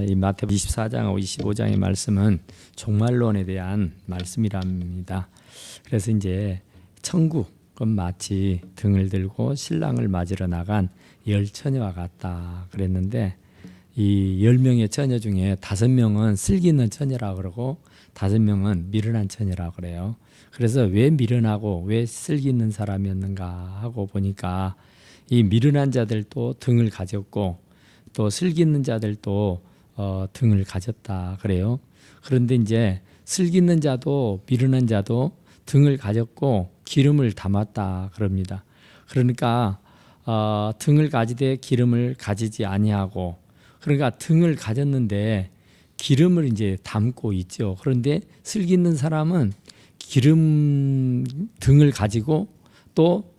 이 마태복음 24장하고 25장의 말씀은 종말론에 대한 말씀이랍니다. 그래서 이제 천국은 마치 등을 들고 신랑을 맞으러 나간 10처녀와 같다 그랬는데, 이 10명의 처녀 중에 5명은 슬기 있는 처녀라고 그러고 5명은 미련한 처녀라고 그래요. 그래서 왜 미련하고 왜 슬기 있는 사람이었는가 하고 보니까, 이 미련한 자들도 등을 가졌고 또 슬기 있는 자들도 등을 가졌다 그래요. 그런데 이제 슬기 있는 자도 미련한 자도 등을 가졌고 기름을 담았다 그럽니다. 그러니까 등을 가지되 기름을 가지지 아니하고, 그러니까 등을 가졌는데 기름을 이제 담고 있죠. 그런데 슬기 있는 사람은 기름 등을 가지고 또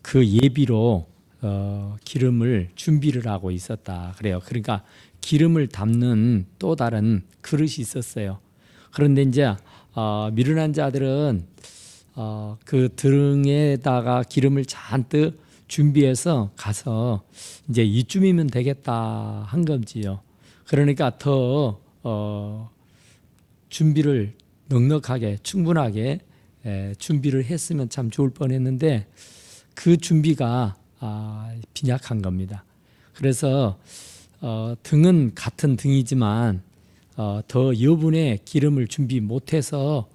그 예비로 기름을 준비를 하고 있었다 그래요. 그러니까 기름을 담는 또 다른 그릇이 있었어요. 그런데 이제 미련한 자들은 그 등에다가 기름을 잔뜩 준비해서 가서 이제 이쯤이면 되겠다 한 거지요. 그러니까 더 준비를 넉넉하게 충분하게 준비를 했으면 참 좋을 뻔했는데, 그 준비가 빈약한 겁니다. 그래서 등은 같은 등이지만 더 여분의 기름을 준비 못해서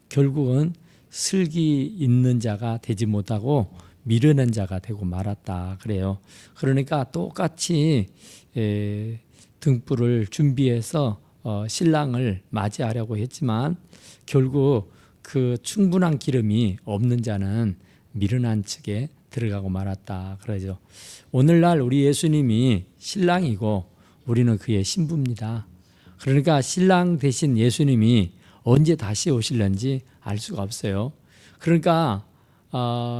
결국은 슬기 있는 자가 되지 못하고 미련한 자가 되고 말았다 그래요. 그러니까 똑같이 등불을 준비해서 신랑을 맞이하려고 했지만 결국 그 충분한 기름이 없는 자는 미련한 측에 들어가고 말았다 그러죠. 오늘날 우리 예수님이 신랑이고 우리는 그의 신부입니다. 그러니까 신랑 대신 예수님이 언제 다시 오실는지 알 수가 없어요. 그러니까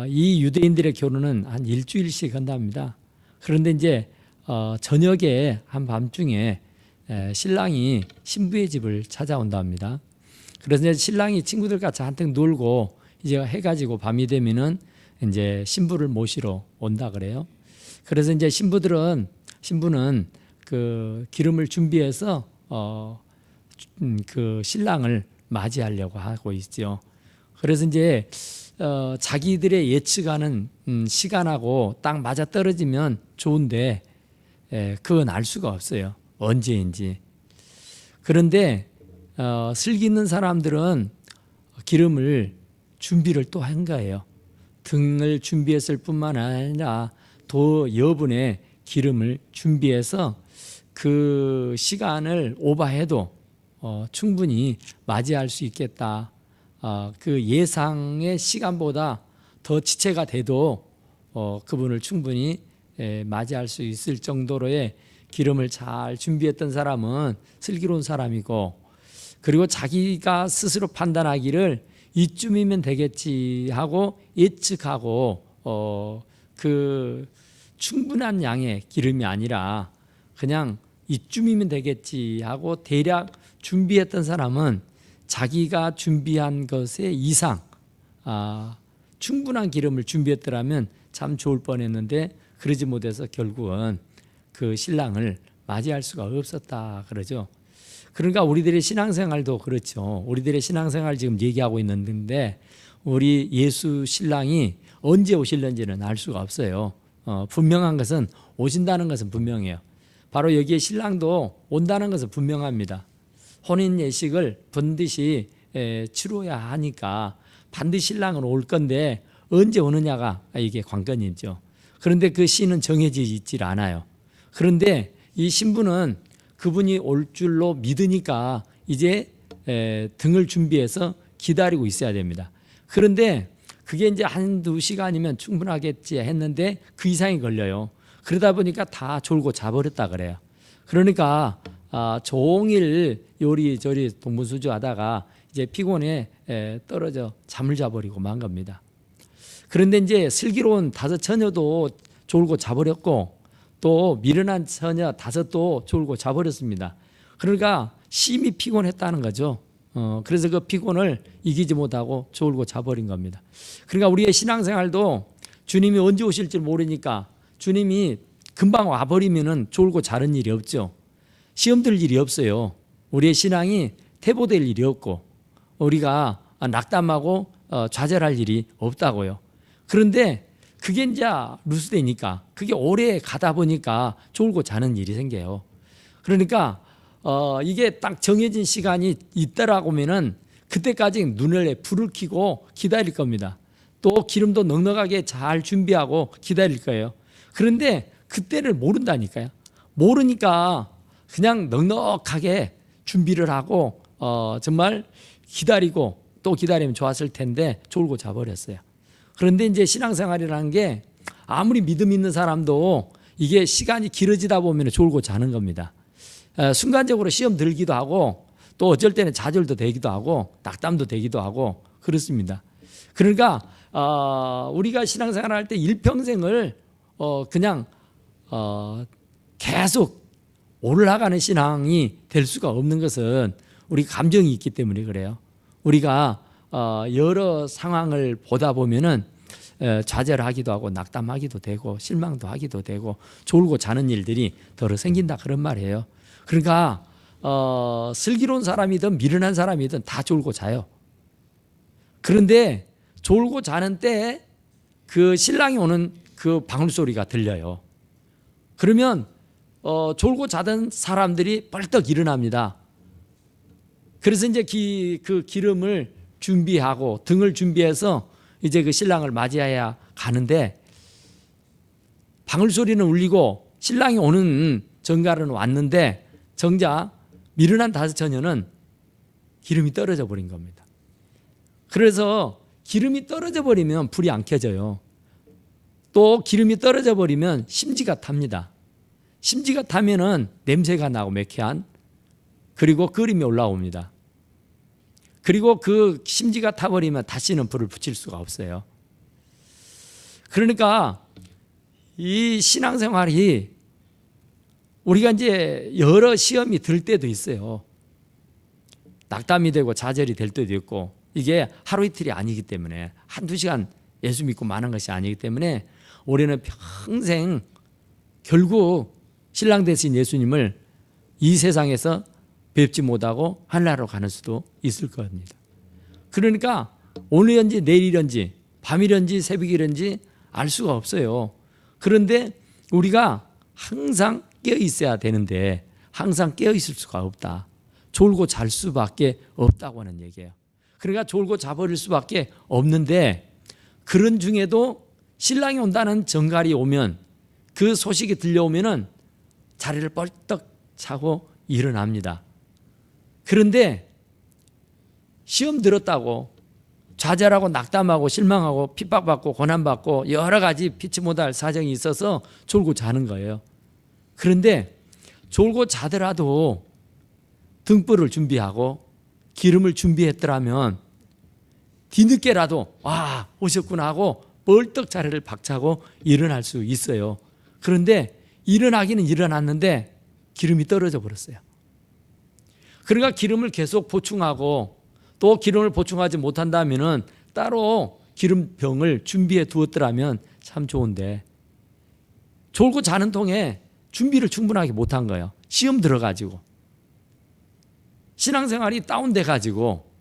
이 유대인들의 결혼은 한 일주일씩 한답니다. 그런데 이제 저녁에 한밤중에 신랑이 신부의 집을 찾아온답니다. 그래서 이제 신랑이 친구들과 잔뜩 놀고 이제 해가지고 밤이 되면은 이제 신부를 모시러 온다 그래요. 그래서 이제 신부는 그 기름을 준비해서 그 신랑을 맞이하려고 하고 있죠. 그래서 이제 자기들의 예측하는 시간하고 딱 맞아 떨어지면 좋은데 그건 알 수가 없어요. 언제인지. 그런데 슬기 있는 사람들은 기름을 준비를 또 한 거예요. 등을 준비했을 뿐만 아니라 더 여분의 기름을 준비해서 그 시간을 오버해도 충분히 맞이할 수 있겠다. 그 예상의 시간보다 더 지체가 돼도 그분을 충분히 맞이할 수 있을 정도로의 기름을 잘 준비했던 사람은 슬기로운 사람이고, 그리고 자기가 스스로 판단하기를 이쯤이면 되겠지 하고 예측하고 그 충분한 양의 기름이 아니라 그냥 이쯤이면 되겠지 하고 대략 준비했던 사람은 자기가 준비한 것의 이상 충분한 기름을 준비했더라면 참 좋을 뻔했는데 그러지 못해서 결국은 그 신랑을 맞이할 수가 없었다 그러죠. 그러니까 우리들의 신앙생활도 그렇죠. 우리들의 신앙생활 지금 얘기하고 있는데 우리 예수 신랑이 언제 오실는지는 알 수가 없어요. 분명한 것은 오신다는 것은 분명해요. 바로 여기에 신랑도 온다는 것은 분명합니다. 혼인 예식을 반드시 치러야 하니까 반드시 신랑은 올 건데 언제 오느냐가 이게 관건이죠. 그런데 그 시는 정해져 있질 않아요. 그런데 이 신부는 그분이 올 줄로 믿으니까 이제 등을 준비해서 기다리고 있어야 됩니다. 그런데 그게 이제 한두 시간이면 충분하겠지 했는데 그 이상이 걸려요. 그러다 보니까 다 졸고 자버렸다 그래요. 그러니까 종일 요리조리 동분수주하다가 이제 피곤에 떨어져 잠을 자버리고 만 겁니다. 그런데 이제 슬기로운 5 처녀도 졸고 자버렸고 또 미련한 처녀 5도 졸고 자버렸습니다. 그러니까 심히 피곤했다는 거죠. 그래서 그 피곤을 이기지 못하고 졸고 자버린 겁니다. 그러니까 우리의 신앙생활도 주님이 언제 오실지 모르니까 주님이 금방 와버리면은 졸고 자는 일이 없죠. 시험 들 일이 없어요. 우리의 신앙이 퇴보될 일이 없고 우리가 낙담하고 좌절할 일이 없다고요. 그런데 그게 이제 누수되니까 그게 오래 가다 보니까 졸고 자는 일이 생겨요. 그러니까 이게 딱 정해진 시간이 있다라고 하면은 그때까지 눈을 불을 켜고 기다릴 겁니다. 또 기름도 넉넉하게 잘 준비하고 기다릴 거예요. 그런데 그때를 모른다니까요. 모르니까 그냥 넉넉하게 준비를 하고 정말 기다리고 또 기다리면 좋았을 텐데 졸고 자버렸어요. 그런데 이제 신앙생활이라는 게 아무리 믿음 있는 사람도 이게 시간이 길어지다 보면 졸고 자는 겁니다. 순간적으로 시험 들기도 하고 또 어쩔 때는 좌절도 되기도 하고 낙담도 되기도 하고 그렇습니다. 그러니까 우리가 신앙생활할 때 일평생을 그냥 계속 올라가는 신앙이 될 수가 없는 것은 우리 감정이 있기 때문에 그래요. 우리가 여러 상황을 보다 보면은 좌절하기도 하고 낙담하기도 되고 실망도 하기도 되고 졸고 자는 일들이 더러 생긴다 그런 말이에요. 그러니까 슬기로운 사람이든 미련한 사람이든 다 졸고 자요. 그런데 졸고 자는 때 그 신랑이 오는 그 방울 소리가 들려요. 그러면 졸고 자던 사람들이 벌떡 일어납니다. 그래서 이제 그 기름을 준비하고 등을 준비해서 이제 그 신랑을 맞이해야 가는데 방울 소리는 울리고 신랑이 오는 정갈은 왔는데 정작 미련한 다섯 처녀는 기름이 떨어져 버린 겁니다. 그래서 기름이 떨어져 버리면 불이 안 켜져요. 또 기름이 떨어져 버리면 심지가 탑니다. 심지가 타면은 냄새가 나고 매캐한 그리고 끓임이 올라옵니다. 그리고 그 심지가 타버리면 다시는 불을 붙일 수가 없어요. 그러니까 이 신앙생활이 우리가 이제 여러 시험이 들 때도 있어요. 낙담이 되고 좌절이 될 때도 있고 이게 하루 이틀이 아니기 때문에 한두 시간 예수 믿고 마는 것이 아니기 때문에 우리는 평생 결국 신랑 되신 예수님을 이 세상에서 뵙지 못하고 하늘나라로 가는 수도 있을 겁니다. 그러니까 오늘인지 내일인지 밤이든지 새벽이든지 알 수가 없어요. 그런데 우리가 항상 깨어 있어야 되는데 항상 깨어 있을 수가 없다. 졸고 잘 수밖에 없다고 하는 얘기예요. 그러니까 졸고 자버릴 수밖에 없는데 그런 중에도 신랑이 온다는 정갈이 오면 그 소식이 들려오면은 자리를 벌떡 차고 일어납니다. 그런데 시험 들었다고 좌절하고 낙담하고 실망하고 핍박받고 고난받고 여러 가지 피치 못할 사정이 있어서 졸고 자는 거예요. 그런데 졸고 자더라도 등불을 준비하고 기름을 준비했더라면 뒤늦게라도 와 오셨구나 하고 벌떡 자리를 박차고 일어날 수 있어요. 그런데 일어나기는 일어났는데 기름이 떨어져 버렸어요. 그러니까 기름을 계속 보충하고 또 기름을 보충하지 못한다면은 따로 기름병을 준비해 두었더라면 참 좋은데 졸고 자는 통에 준비를 충분하게 못한 거예요. 시험 들어가지고 신앙생활이 다운돼 가지고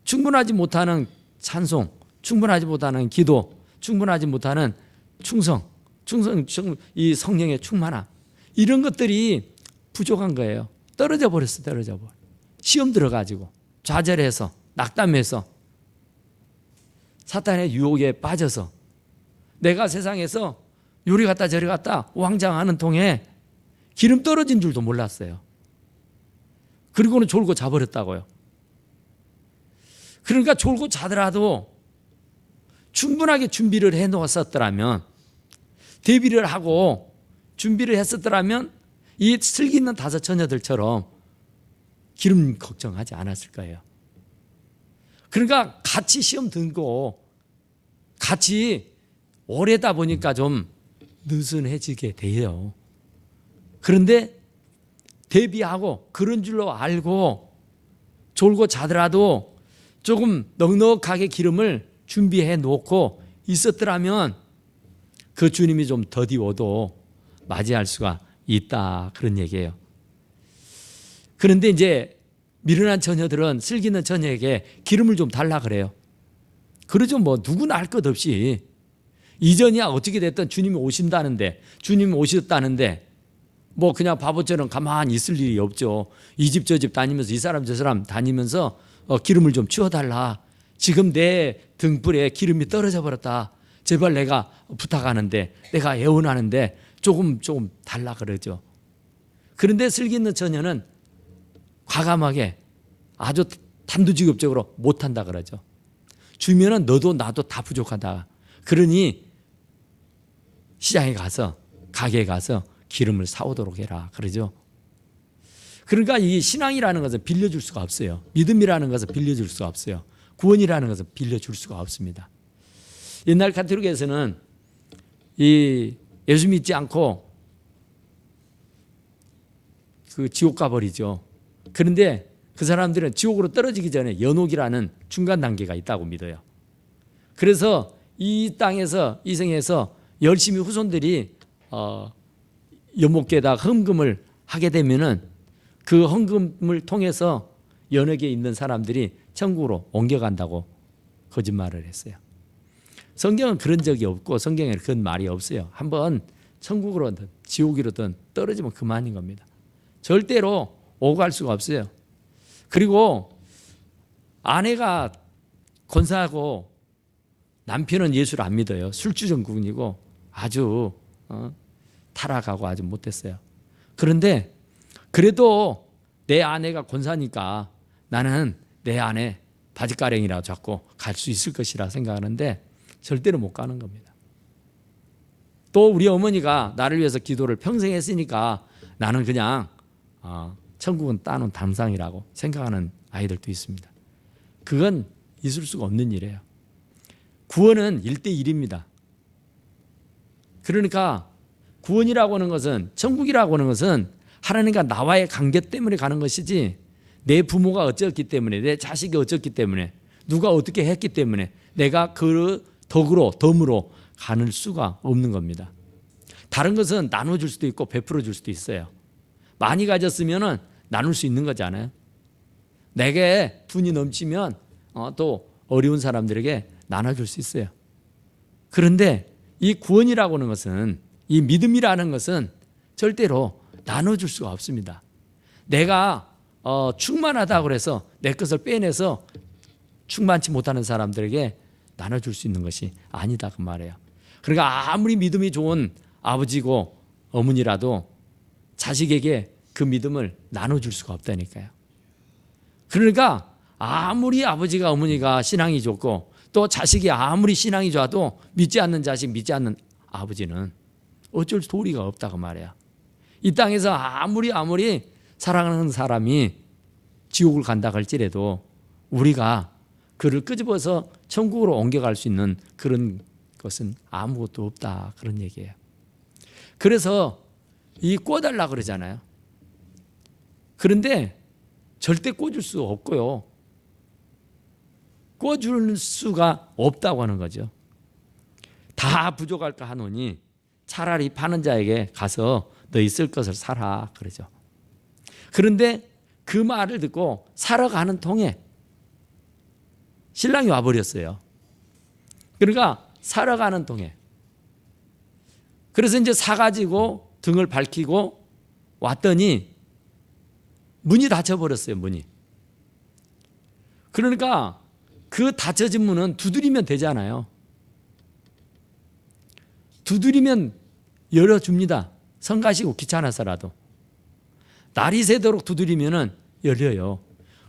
충분하지 못하는 찬송, 충분하지 못하는 기도, 충분하지 못하는 충성, 이 성령의 충만함 이런 것들이 부족한 거예요. 떨어져 버렸어, 떨어져 버려. 시험 들어가지고 좌절해서 낙담해서 사탄의 유혹에 빠져서 내가 세상에서 요리 갔다 저리 갔다 왕장하는 통에 기름 떨어진 줄도 몰랐어요. 그리고는 졸고 자버렸다고요. 그러니까 졸고 자더라도 충분하게 준비를 해놓았었더라면 대비를 하고 준비를 했었더라면 이 슬기 있는 다섯 처녀들처럼 기름 걱정하지 않았을 거예요. 그러니까 같이 시험 들고 같이 오래다 보니까 좀 느슨해지게 돼요. 그런데 대비하고 그런 줄로 알고 졸고 자더라도 조금 넉넉하게 기름을 준비해 놓고 있었더라면 그 주님이 좀 더디워도 맞이할 수가 있다 그런 얘기예요. 그런데 이제 미련한 처녀들은 슬기는 처녀에게 기름을 좀 달라 그래요. 그러죠. 뭐 누구나 할 것 없이. 이전이야 어떻게 됐든 주님이 오신다는데, 주님이 오셨다는데 뭐 그냥 바보처럼 가만히 있을 일이 없죠. 이 집 저 집 다니면서 이 사람 저 사람 다니면서 기름을 좀 치워달라. 지금 내 등불에 기름이 떨어져 버렸다. 제발 내가 부탁하는데, 내가 애원하는데 조금 달라 그러죠. 그런데 슬기 있는 처녀는 과감하게 아주 단도직입적으로 못한다 그러죠. 주면은 너도 나도 다 부족하다. 그러니 시장에 가서, 가게에 가서 기름을 사오도록 해라 그러죠. 그러니까 이 신앙이라는 것은 빌려줄 수가 없어요. 믿음이라는 것은 빌려줄 수가 없어요. 구원이라는 것은 빌려줄 수가 없습니다. 옛날 가톨릭에서는 이 예수 믿지 않고 그 지옥 가버리죠. 그런데 그 사람들은 지옥으로 떨어지기 전에 연옥이라는 중간 단계가 있다고 믿어요. 그래서 이 땅에서, 이 생에서 열심히 후손들이 연못에다 헌금을 하게 되면은 그 헌금을 통해서 연옥에 있는 사람들이 천국으로 옮겨간다고 거짓말을 했어요. 성경은 그런 적이 없고 성경에 그런 말이 없어요. 한번 천국으로든 지옥이로든 떨어지면 그만인 겁니다. 절대로 오고 갈 수가 없어요. 그리고 아내가 권사하고 남편은 예수를 안 믿어요. 술주정국이고 아주 타락하고 아주 못했어요. 그런데 그래도 내 아내가 권사니까 나는 내 아내 바짓가랭이라고 잡고 갈 수 있을 것이라 생각하는데 절대로 못 가는 겁니다. 또 우리 어머니가 나를 위해서 기도를 평생 했으니까 나는 그냥 천국은 따놓은 담상이라고 생각하는 아이들도 있습니다. 그건 있을 수가 없는 일이에요. 구원은 1대1입니다. 그러니까 구원이라고 하는 것은, 천국이라고 하는 것은 하나님과 나와의 관계 때문에 가는 것이지, 내 부모가 어쩌기 때문에, 내 자식이 어쩌기 때문에, 누가 어떻게 했기 때문에 내가 그 덕으로 가는 수가 없는 겁니다. 다른 것은 나눠줄 수도 있고 베풀어 줄 수도 있어요. 많이 가졌으면 나눌 수 있는 거잖아요. 내게 돈이 넘치면 또 어려운 사람들에게 나눠줄 수 있어요. 그런데 이 구원이라고 하는 것은, 이 믿음이라는 것은 절대로 나눠줄 수가 없습니다. 내가 충만하다고 해서 내 것을 빼내서 충만치 못하는 사람들에게 나눠줄 수 있는 것이 아니다 그 말이에요. 그러니까 아무리 믿음이 좋은 아버지고 어머니라도 자식에게 그 믿음을 나눠줄 수가 없다니까요. 그러니까 아무리 아버지가 어머니가 신앙이 좋고 또 자식이 아무리 신앙이 좋아도 믿지 않는 자식, 믿지 않는 아버지는 어쩔 도리가 없다고 말이야. 이 땅에서 아무리 사랑하는 사람이 지옥을 간다 할지라도 우리가 그를 끄집어서 천국으로 옮겨갈 수 있는 그런 것은 아무것도 없다, 그런 얘기예요. 그래서 이 꿔달라 그러잖아요. 그런데 절대 꿔줄 수 없고요. 꿔줄 수가 없다고 하는 거죠. 다 부족할까 하노니 차라리 파는 자에게 가서 너희 쓸 것을 사라 그러죠. 그런데 그 말을 듣고 사러 가는 통에 신랑이 와버렸어요. 그러니까 사러 가는 통에. 그래서 이제 사가지고 등을 밝히고 왔더니 문이 닫혀버렸어요. 문이. 그러니까 그 닫혀진 문은 두드리면 되잖아요. 두드리면 열어줍니다. 성가시고 귀찮아서라도. 날이 새도록 두드리면 열려요.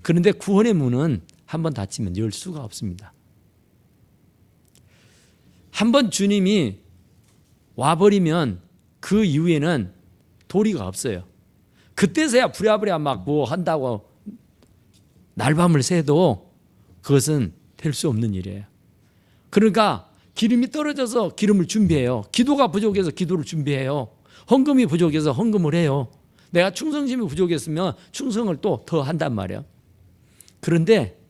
그런데 구원의 문은 한번 닫히면 열 수가 없습니다. 한번 주님이 와버리면 그 이후에는 도리가 없어요. 그때서야 부랴부랴 막 뭐 한다고 날밤을 새도 그것은 될 수 없는 일이에요. 그러니까 기름이 떨어져서 기름을 준비해요. 기도가 부족해서 기도를 준비해요. 헌금이 부족해서 헌금을 해요. 내가 충성심이 부족했으면 충성을 또 더 한단 말이에요. 그런데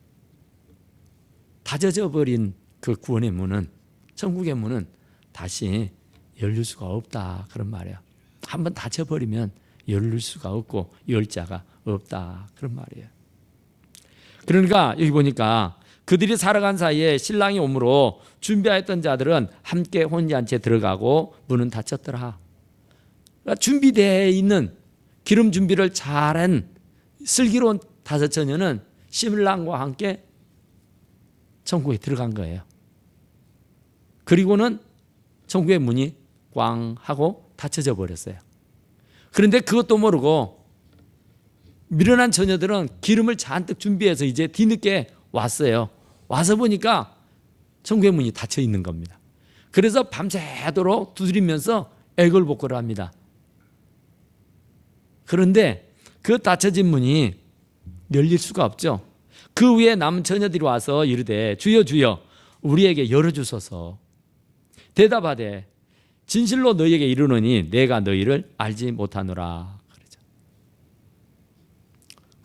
닫혀져 버린 그 구원의 문은, 천국의 문은 다시 열릴 수가 없다, 그런 말이에요. 한번 닫혀버리면 열릴 수가 없고 열 자가 없다. 그런 말이에요. 그러니까 여기 보니까 그들이 살아간 사이에 신랑이 오므로 준비하였던 자들은 함께 혼인잔치에 들어가고 문은 닫혔더라. 그러니까 준비되어 있는 기름 준비를 잘한 슬기로운 다섯 처녀는 신랑과 함께 천국에 들어간 거예요. 그리고는 천국의 문이 꽝 하고 닫혀져 버렸어요. 그런데 그것도 모르고 미련한 처녀들은 기름을 잔뜩 준비해서 이제 뒤늦게 왔어요. 와서 보니까 천국의 문이 닫혀 있는 겁니다. 그래서 밤새도록 두드리면서 애걸복걸을 합니다. 그런데 그 닫혀진 문이 열릴 수가 없죠. 그 위에 남은 처녀들이 와서 이르되 주여 주여 우리에게 열어주소서. 대답하되 진실로 너희에게 이르노니 내가 너희를 알지 못하노라. 그러죠.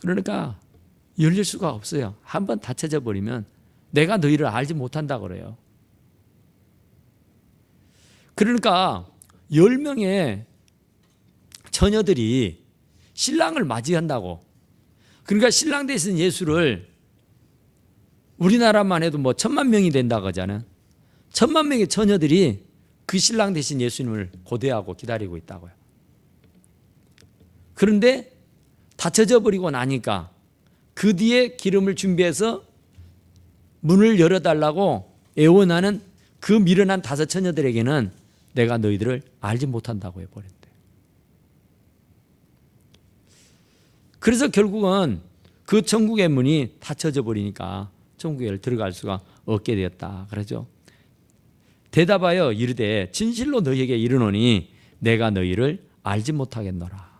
그러니까 열릴 수가 없어요. 한번 닫혀져 버리면 내가 너희를 알지 못한다 그래요. 그러니까 10명의 처녀들이 신랑을 맞이한다고. 그러니까 신랑 대신 예수를 우리나라만 해도 뭐 1000만 명이 된다고 하잖아요. 1000만 명의 처녀들이 그 신랑 대신 예수님을 고대하고 기다리고 있다고요. 그런데 닫혀져 버리고 나니까 그 뒤에 기름을 준비해서 문을 열어달라고 애원하는 그 미련한 다섯 처녀들에게는 내가 너희들을 알지 못한다고 해버렸대. 그래서 결국은 그 천국의 문이 닫혀져 버리니까 천국에 들어갈 수가 없게 되었다. 그러죠. 대답하여 이르되 진실로 너희에게 이르노니 내가 너희를 알지 못하겠노라.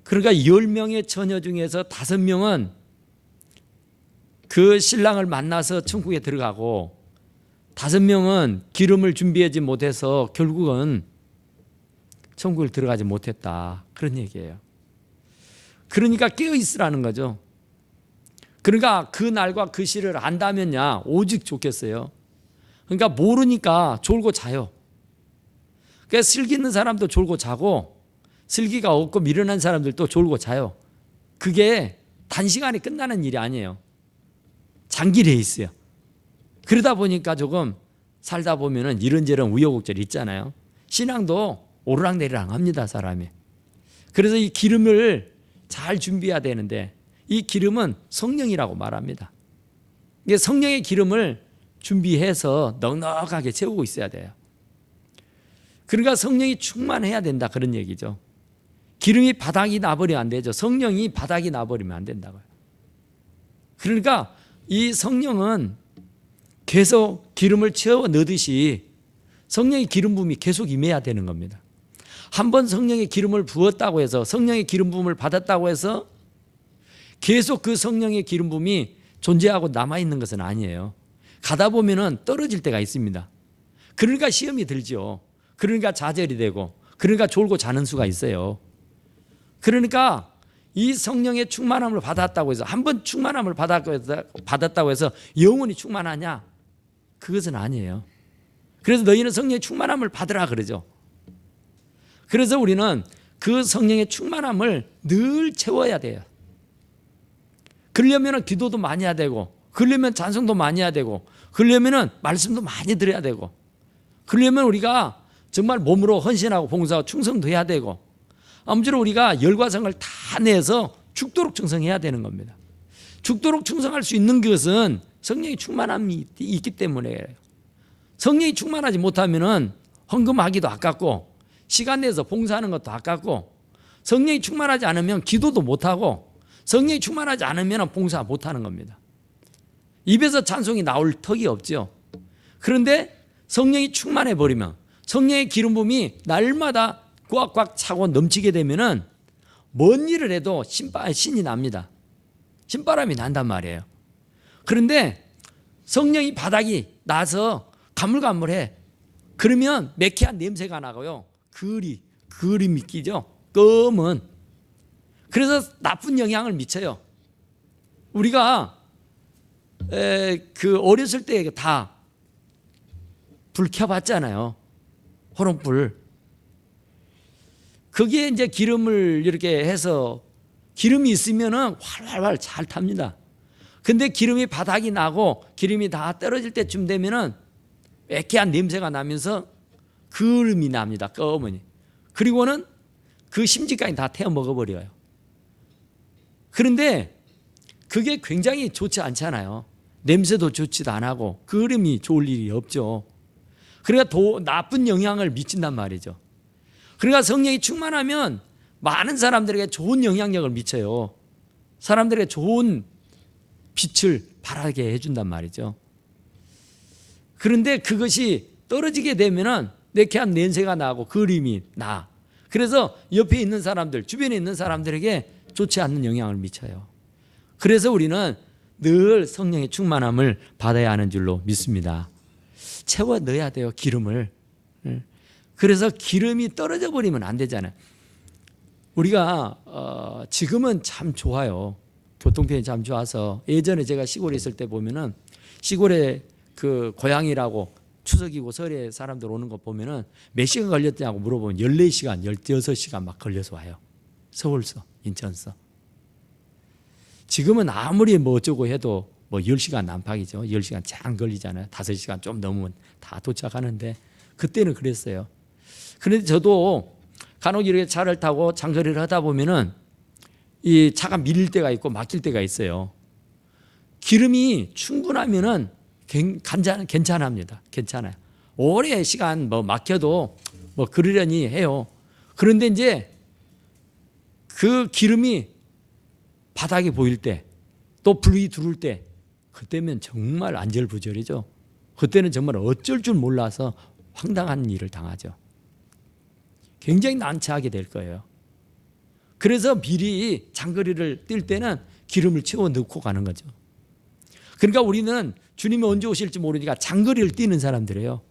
그러니까 10명의 처녀 중에서 5명은 그 신랑을 만나서 천국에 들어가고 5명은 기름을 준비하지 못해서 결국은 천국을 들어가지 못했다. 그런 얘기예요. 그러니까 깨어있으라는 거죠. 그러니까 그 날과 그 시를 안다면야 오직 좋겠어요. 그러니까 모르니까 졸고 자요. 그러니까 슬기 있는 사람도 졸고 자고 슬기가 없고 미련한 사람들도 졸고 자요. 그게 단시간에 끝나는 일이 아니에요. 장기 레이스요. 그러다 보니까 조금 살다 보면은 이런저런 우여곡절이 있잖아요. 신앙도 오르락내리락 합니다, 사람이. 그래서 이 기름을 잘 준비해야 되는데 이 기름은 성령이라고 말합니다. 이게 성령의 기름을 준비해서 넉넉하게 채우고 있어야 돼요. 그러니까 성령이 충만해야 된다 그런 얘기죠. 기름이 바닥이 나버리면 안 되죠. 성령이 바닥이 나버리면 안 된다고요. 그러니까 이 성령은 계속 기름을 채워 넣듯이 성령의 기름 부음이 계속 임해야 되는 겁니다. 한번 성령의 기름을 부었다고 해서 성령의 기름 부음을 받았다고 해서 계속 그 성령의 기름 부음이 존재하고 남아있는 것은 아니에요. 가다 보면은 떨어질 때가 있습니다. 그러니까 시험이 들죠. 그러니까 좌절이 되고 그러니까 졸고 자는 수가 있어요. 그러니까 이 성령의 충만함을 받았다고 해서 한번 충만함을 받았다고 해서 영원히 충만하냐? 그것은 아니에요. 그래서 너희는 성령의 충만함을 받으라 그러죠. 그래서 우리는 그 성령의 충만함을 늘 채워야 돼요. 그러려면 기도도 많이 해야 되고 그러려면 찬송도 많이 해야 되고 그러려면 말씀도 많이 들어야 되고 그러려면 우리가 정말 몸으로 헌신하고 봉사하고 충성도 해야 되고 아무쪼록 우리가 열과 성을 다 내서 죽도록 충성해야 되는 겁니다. 죽도록 충성할 수 있는 것은 성령의 충만함이 있기 때문에 성령이 충만하지 못하면 헌금하기도 아깝고 시간 내서 봉사하는 것도 아깝고 성령이 충만하지 않으면 기도도 못하고 성령이 충만하지 않으면 봉사 못하는 겁니다. 입에서 찬송이 나올 턱이 없죠. 그런데 성령이 충만해버리면 성령의 기름 부음이 날마다 꽉꽉 차고 넘치게 되면은 뭔 일을 해도 신이 납니다. 신바람이 난단 말이에요. 그런데 성령이 바닥이 나서 가물가물해. 그러면 매캐한 냄새가 나고요. 그림이 끼죠. 검은. 그래서 나쁜 영향을 미쳐요. 우리가 그 어렸을 때 다 불 켜봤잖아요. 호롱불. 거기에 이제 기름을 이렇게 해서 기름이 있으면은 활활활 잘 탑니다. 근데 기름이 바닥이 나고 기름이 다 떨어질 때쯤 되면은 매캐한 냄새가 나면서 그름이 납니다. 검은이. 그리고는 그 심지까지 다 태워 먹어버려요. 그런데 그게 굉장히 좋지 않잖아요. 냄새도 좋지도 안 하고 그름이 좋을 일이 없죠. 그러니까 나쁜 영향을 미친단 말이죠. 그러니까 성령이 충만하면 많은 사람들에게 좋은 영향력을 미쳐요. 사람들에게 좋은 빛을 발하게 해준단 말이죠. 그런데 그것이 떨어지게 되면은 내쾌한 냄새가 나고 그림이 나. 그래서 옆에 있는 사람들, 주변에 있는 사람들에게 좋지 않는 영향을 미쳐요. 그래서 우리는 늘 성령의 충만함을 받아야 하는 줄로 믿습니다. 채워 넣어야 돼요, 기름을. 그래서 기름이 떨어져 버리면 안 되잖아요. 우리가 지금은 참 좋아요. 교통편이 참 좋아서 예전에 제가 시골에 있을 때 보면은 시골에 그 고향이라고 추석이고 설에 사람들 오는 거 보면은 몇 시간 걸렸냐고 물어보면 14시간, 16시간 막 걸려서 와요. 서울서, 인천서. 지금은 아무리 뭐 어쩌고 해도 뭐 10시간 난파이죠. 10시간 쫙 걸리잖아요. 5시간 좀 넘으면 다 도착하는데 그때는 그랬어요. 그런데 저도 간혹 이렇게 차를 타고 장거리를 하다 보면은 이 차가 밀릴 때가 있고 막힐 때가 있어요. 기름이 충분하면은 괜찮합니다. 괜찮아요. 오래 시간 뭐 막혀도 뭐 그러려니 해요. 그런데 이제 그 기름이 바닥에 보일 때, 또 불이 들어올 때, 그때면 정말 안절부절이죠. 그때는 정말 어쩔 줄 몰라서 황당한 일을 당하죠. 굉장히 난처하게 될 거예요. 그래서 미리 장거리를 뛸 때는 기름을 채워 넣고 가는 거죠. 그러니까 우리는 주님이 언제 오실지 모르니까 장거리를 뛰는 사람들이에요.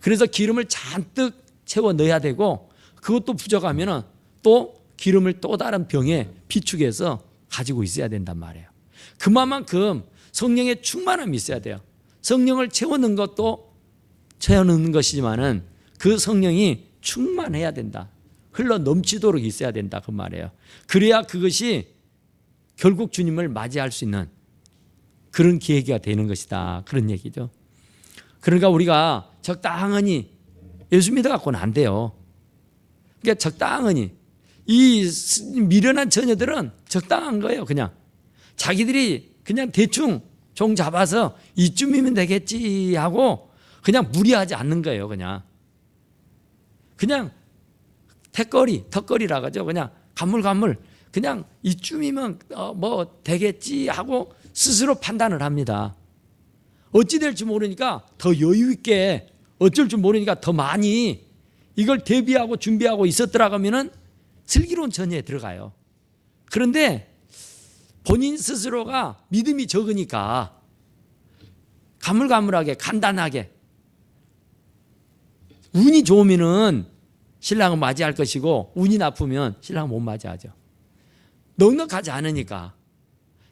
그래서 기름을 잔뜩 채워 넣어야 되고 그것도 부족하면 또 기름을 또 다른 병에 비축해서 가지고 있어야 된단 말이에요. 그만큼 성령의 충만함이 있어야 돼요. 성령을 채워 넣는 것도 채워 넣는 것이지만은 그 성령이 충만해야 된다. 흘러 넘치도록 있어야 된다 그 말이에요. 그래야 그것이 결국 주님을 맞이할 수 있는 그런 계기가 되는 것이다. 그런 얘기죠. 그러니까 우리가 적당히 예수 믿어 갖고는 안 돼요. 그러니까 적당히 이 미련한 처녀들은 적당한 거예요. 그냥 자기들이 그냥 대충 종 잡아서 이쯤이면 되겠지 하고 그냥 무리하지 않는 거예요. 그냥 턱걸이라고 하죠. 그냥 가물가물 그냥 이쯤이면 뭐 되겠지 하고 스스로 판단을 합니다. 어찌 될지 모르니까 더 여유 있게 어쩔 줄 모르니까 더 많이 이걸 대비하고 준비하고 있었더라 하면은 슬기로운 전야에 들어가요. 그런데 본인 스스로가 믿음이 적으니까 가물가물하게 간단하게 운이 좋으면은 신랑은 맞이할 것이고 운이 나쁘면 신랑은 못 맞이하죠. 넉넉하지 않으니까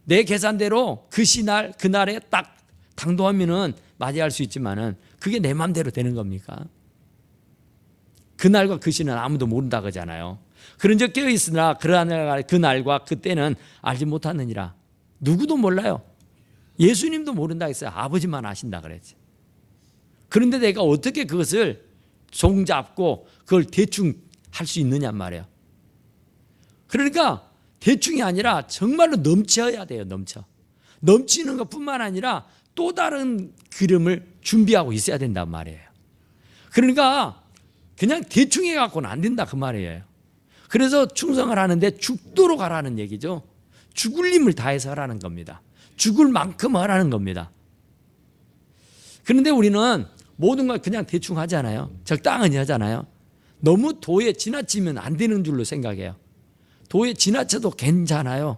내 계산대로 그 시날 그날에 딱 당도하면은 맞이할 수 있지만은 그게 내 마음대로 되는 겁니까? 그날과 그 시는 아무도 모른다 그러잖아요. 그런 적 깨어 있으나 그러한 그날과 그때는 알지 못하느니라. 누구도 몰라요. 예수님도 모른다 했어요. 아버지만 아신다 그랬지. 그런데 내가 어떻게 그것을 종잡고 그걸 대충 할 수 있느냐 말이에요. 그러니까 대충이 아니라 정말로 넘쳐야 돼요. 넘치는 것뿐만 아니라 또 다른 기름을 준비하고 있어야 된단 말이에요. 그러니까 그냥 대충 해갖고는 안 된다 그 말이에요. 그래서 충성을 하는데 죽도록 하라는 얘기죠. 죽을 힘을 다해서 하라는 겁니다. 죽을 만큼 하라는 겁니다. 그런데 우리는 모든 걸 그냥 대충 하잖아요. 적당히 하잖아요. 너무 도에 지나치면 안 되는 줄로 생각해요. 도에 지나쳐도 괜찮아요.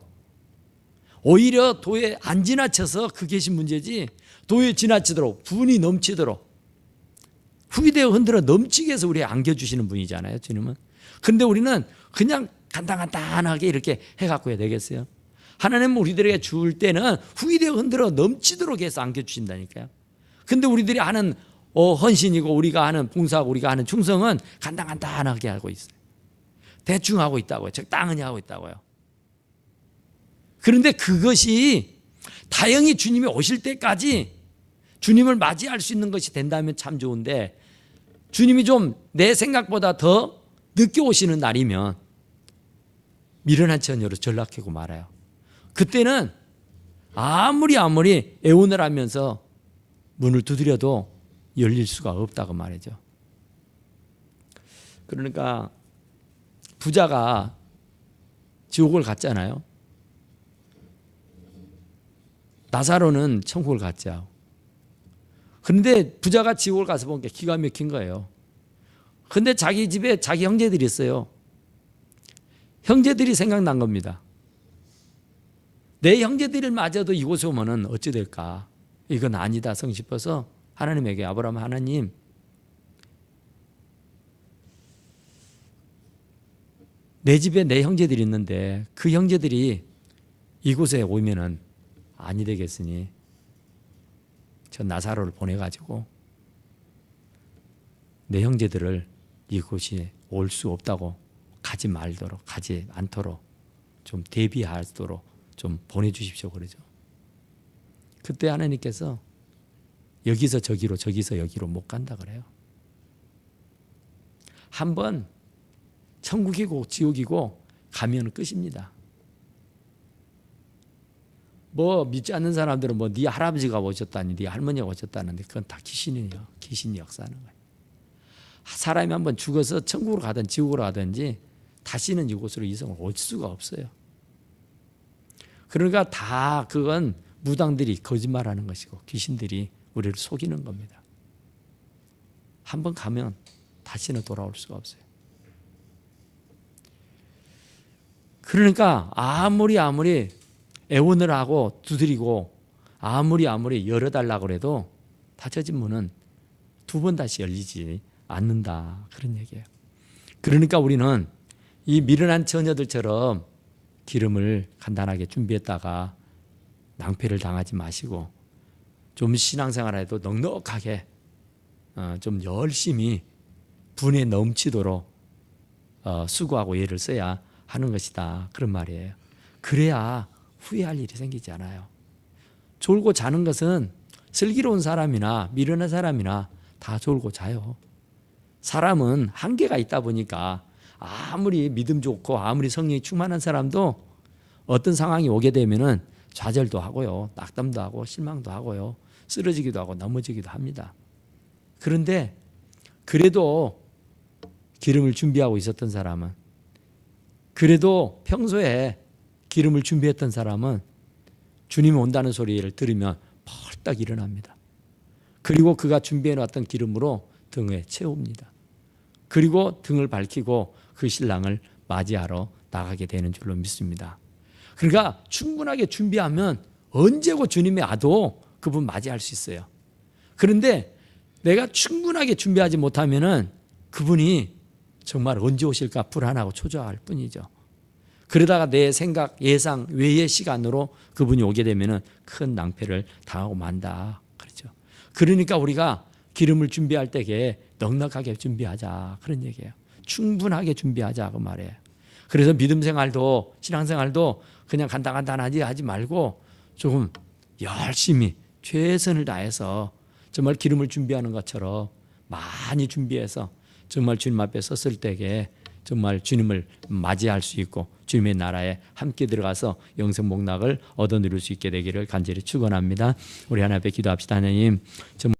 오히려 도에 안 지나쳐서 그 계신 문제지 도에 지나치도록 분이 넘치도록 후기되어 흔들어 넘치게 해서 우리 안겨주시는 분이잖아요. 주님은. 그런데 우리는 그냥 간단하게 이렇게 해갖고 해야 되겠어요. 하나님은 우리들에게 줄 때는 후기되어 흔들어 넘치도록 해서 안겨주신다니까요. 근데 우리들이 하는 헌신이고 우리가 하는 봉사하고 우리가 하는 충성은 간단하게 하고 있어요. 대충 하고 있다고요. 적당히 하고 있다고요. 그런데 그것이 다행히 주님이 오실 때까지 주님을 맞이할 수 있는 것이 된다면 참 좋은데, 주님이 좀 내 생각보다 더 늦게 오시는 날이면 미련한 처녀로 전락하고 말아요. 그때는 아무리 애원을 하면서 문을 두드려도 열릴 수가 없다고 말이죠. 그러니까 부자가 지옥을 갔잖아요. 나사로는 천국을 갔죠. 그런데 부자가 지옥을 가서 본 게 기가 막힌 거예요. 그런데 자기 집에 자기 형제들이 있어요. 형제들이 생각난 겁니다. 내 형제들을 맞아도 이곳에 오면은 어찌 될까? 이건 아니다 성 싶어서 하나님에게, 아브라함 하나님, 내 집에 내 형제들이 있는데 그 형제들이 이곳에 오면은 아니 되겠으니 저 나사로를 보내가지고 내 형제들을 이곳이 올 수 없다고 가지 말도록, 가지 않도록 좀 대비하도록 좀 보내주십시오 그러죠. 그때 하나님께서 여기서 저기로, 저기서 여기로 못 간다 그래요. 한번 천국이고 지옥이고 가면 끝입니다. 뭐 믿지 않는 사람들은 뭐 네 할아버지가 오셨다니, 네 할머니가 오셨다는데 그건 다 귀신이에요. 귀신이 역사하는 거예요. 사람이 한번 죽어서 천국으로 가든 지옥으로 가든지 다시는 이곳으로 이성을 올 수가 없어요. 그러니까 다 그건 무당들이 거짓말하는 것이고 귀신들이 우리를 속이는 겁니다. 한번 가면 다시는 돌아올 수가 없어요. 그러니까 아무리 애원을 하고 두드리고 아무리 열어달라고 해도 닫혀진 문은 두 번 다시 열리지 않는다, 그런 얘기예요. 그러니까 우리는 이 미련한 처녀들처럼 기름을 간단하게 준비했다가 낭패를 당하지 마시고 좀 신앙생활에도 넉넉하게 좀 열심히 분에 넘치도록 수고하고 애를 써야 하는 것이다, 그런 말이에요. 그래야 후회할 일이 생기지 않아요. 졸고 자는 것은 슬기로운 사람이나 미련한 사람이나 다 졸고 자요. 사람은 한계가 있다 보니까 아무리 믿음 좋고 아무리 성령이 충만한 사람도 어떤 상황이 오게 되면은 좌절도 하고요, 낙담도 하고 실망도 하고요, 쓰러지기도 하고 넘어지기도 합니다. 그런데 그래도 기름을 준비하고 있었던 사람은, 그래도 평소에 기름을 준비했던 사람은 주님이 온다는 소리를 들으면 벌떡 일어납니다. 그리고 그가 준비해놨던 기름으로 등에 채웁니다. 그리고 등을 밝히고 그 신랑을 맞이하러 나가게 되는 줄로 믿습니다. 그러니까 충분하게 준비하면 언제고 주님이 와도 그분 맞이할 수 있어요. 그런데 내가 충분하게 준비하지 못하면은 그분이 정말 언제 오실까 불안하고 초조할 뿐이죠. 그러다가 내 생각, 예상 외의 시간으로 그분이 오게 되면은 큰 낭패를 당하고 만다, 그렇죠. 그러니까 우리가 기름을 준비할 때에 넉넉하게 준비하자, 그런 얘기예요. 충분하게 준비하자, 그 말이에요. 그래서 믿음 생활도 신앙생활도 그냥 간단하지 하지 말고 조금 열심히 최선을 다해서 정말 기름을 준비하는 것처럼 많이 준비해서 정말 주님 앞에 섰을 때에 정말 주님을 맞이할 수 있고 주님의 나라에 함께 들어가서 영생 복락을 얻어 누릴 수 있게 되기를 간절히 축원합니다. 우리 하나님 앞에 기도합시다. 하나님, 정말